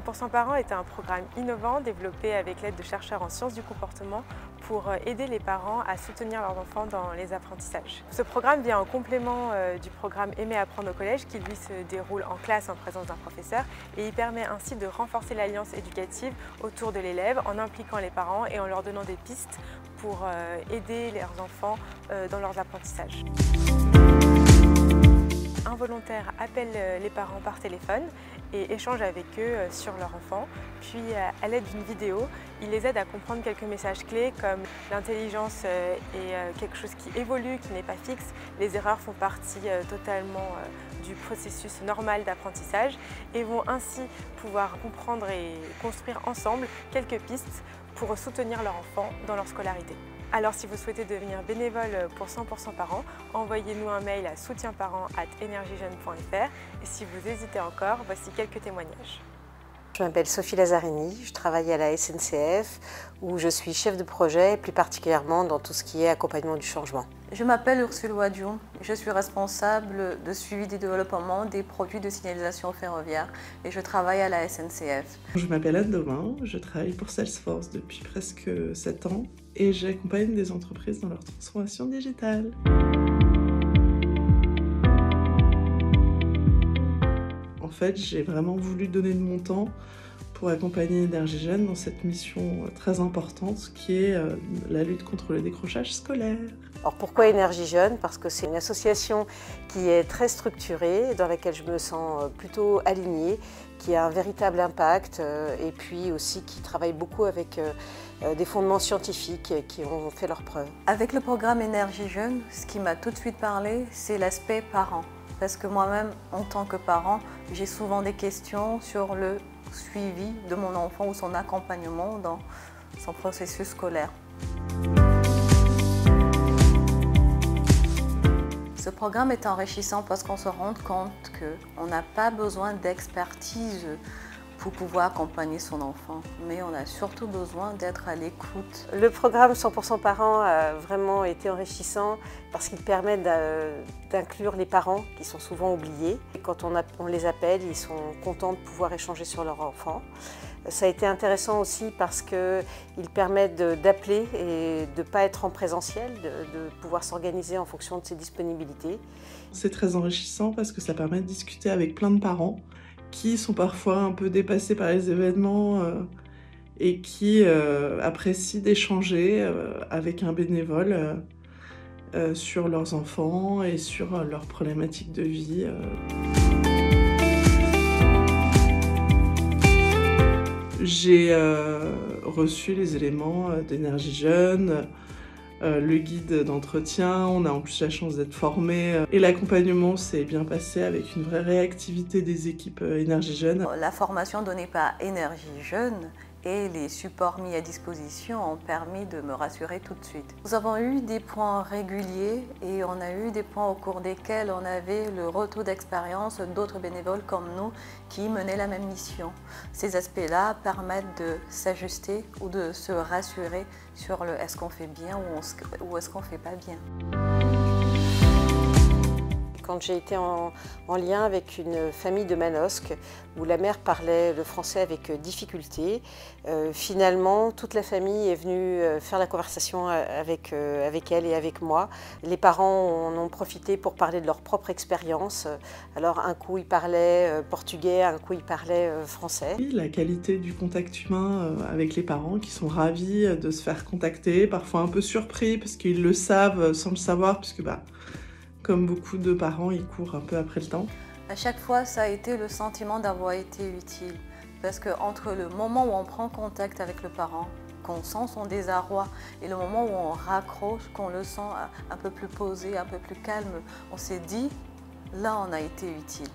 100% Parents est un programme innovant développé avec l'aide de chercheurs en sciences du comportement pour aider les parents à soutenir leurs enfants dans les apprentissages. Ce programme vient en complément du programme Aimer apprendre au collège qui lui se déroule en classe en présence d'un professeur et il permet ainsi de renforcer l'alliance éducative autour de l'élève en impliquant les parents et en leur donnant des pistes pour aider leurs enfants dans leurs apprentissages. Un volontaire appelle les parents par téléphone et échange avec eux sur leur enfant. Puis, à l'aide d'une vidéo, il les aide à comprendre quelques messages clés comme l'intelligence est quelque chose qui évolue, qui n'est pas fixe. Les erreurs font partie totalement du processus normal d'apprentissage et vont ainsi pouvoir comprendre et construire ensemble quelques pistes pour soutenir leur enfant dans leur scolarité. Alors si vous souhaitez devenir bénévole pour 100% Parents, envoyez-nous un mail à soutienparents@energiejeune.fr et si vous hésitez encore, voici quelques témoignages. Je m'appelle Sophie Lazzarini, je travaille à la SNCF où je suis chef de projet, plus particulièrement dans tout ce qui est accompagnement du changement. Je m'appelle Ursule Wadiou, je suis responsable de suivi du développement des produits de signalisation ferroviaire et je travaille à la SNCF. Je m'appelle Anne Domain, je travaille pour Salesforce depuis presque 7 ans et j'accompagne des entreprises dans leur transformation digitale. En fait, j'ai vraiment voulu donner de mon temps pour accompagner Énergie Jeune dans cette mission très importante qui est la lutte contre le décrochage scolaire. Alors pourquoi Énergie Jeune? Parce que c'est une association qui est très structurée, dans laquelle je me sens plutôt alignée, qui a un véritable impact et puis aussi qui travaille beaucoup avec des fondements scientifiques qui ont fait leurs preuves. Avec le programme Énergie Jeune, ce qui m'a tout de suite parlé, c'est l'aspect parent. Parce que moi-même, en tant que parent, j'ai souvent des questions sur le suivi de mon enfant ou son accompagnement dans son processus scolaire. Ce programme est enrichissant parce qu'on se rend compte qu'on n'a pas besoin d'expertise pour pouvoir accompagner son enfant, mais on a surtout besoin d'être à l'écoute. Le programme 100% Parents a vraiment été enrichissant parce qu'il permet d'inclure les parents qui sont souvent oubliés. Et quand on les appelle, ils sont contents de pouvoir échanger sur leur enfant. Ça a été intéressant aussi parce qu'il permet d'appeler et de ne pas être en présentiel, de pouvoir s'organiser en fonction de ses disponibilités. C'est très enrichissant parce que ça permet de discuter avec plein de parents qui sont parfois un peu dépassés par les événements et qui apprécient d'échanger avec un bénévole sur leurs enfants et sur leurs problématiques de vie. J'ai reçu les éléments d'Énergie Jeune, le guide d'entretien, on a en plus la chance d'être formés et l'accompagnement s'est bien passé avec une vraie réactivité des équipes Énergie Jeune. La formation donnée par Énergie Jeune et les supports mis à disposition ont permis de me rassurer tout de suite. Nous avons eu des points réguliers et on a eu des points au cours desquels on avait le retour d'expérience d'autres bénévoles comme nous qui menaient la même mission. Ces aspects-là permettent de s'ajuster ou de se rassurer sur le est-ce qu'on fait bien ou est-ce qu'on fait pas bien. Quand j'ai été en lien avec une famille de Manosque où la mère parlait le français avec difficulté, finalement toute la famille est venue faire la conversation avec elle et avec moi. Les parents en ont profité pour parler de leur propre expérience. Alors un coup ils parlaient portugais, un coup ils parlaient français. La qualité du contact humain avec les parents qui sont ravis de se faire contacter, parfois un peu surpris parce qu'ils le savent sans le savoir puisque comme beaucoup de parents, ils courent un peu après le temps. À chaque fois, ça a été le sentiment d'avoir été utile. Parce qu'entre le moment où on prend contact avec le parent, qu'on sent son désarroi, et le moment où on raccroche, qu'on le sent un peu plus posé, un peu plus calme, on s'est dit, là, on a été utile.